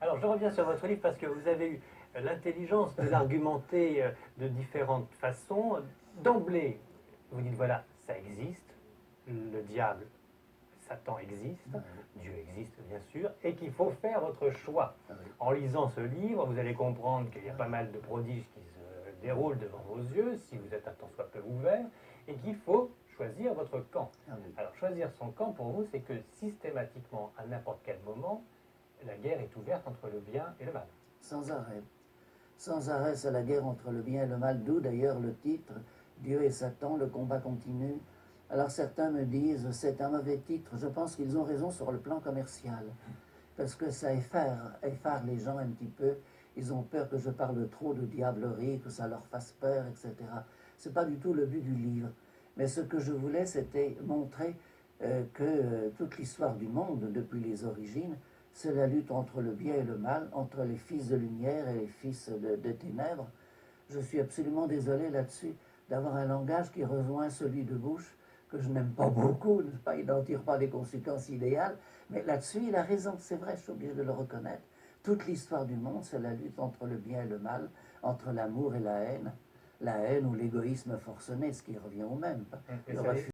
Alors, je reviens sur votre livre parce que vous avez eu l'intelligence de l'argumenter de différentes façons. D'emblée, vous dites voilà, ça existe, le diable, Satan existe, Dieu existe bien sûr, et qu'il faut faire votre choix. En lisant ce livre, vous allez comprendre qu'il y a pas mal de prodiges qui se déroulent devant vos yeux, si vous êtes un tant soit peu ouvert, et qu'il faut choisir votre camp. Alors, choisir son camp, pour vous, c'est que systématiquement, à n'importe quel moment, la guerre est ouverte entre le bien et le mal. Sans arrêt. Sans arrêt, c'est la guerre entre le bien et le mal, d'où d'ailleurs le titre, Dieu et Satan, le combat continue. Alors certains me disent, c'est un mauvais titre. Je pense qu'ils ont raison sur le plan commercial, parce que ça effare les gens un petit peu. Ils ont peur que je parle trop de diablerie, que ça leur fasse peur, etc. C'est pas du tout le but du livre. Mais ce que je voulais, c'était montrer que toute l'histoire du monde, depuis les origines, c'est la lutte entre le bien et le mal, entre les fils de lumière et les fils de ténèbres. Je suis absolument désolé là-dessus d'avoir un langage qui rejoint celui de Bush, que je n'aime pas beaucoup, il n'en tire pas des conséquences idéales, mais là-dessus il a raison, c'est vrai, je suis obligé de le reconnaître. Toute l'histoire du monde, c'est la lutte entre le bien et le mal, entre l'amour et la haine ou l'égoïsme forcené, ce qui revient au même. Le refus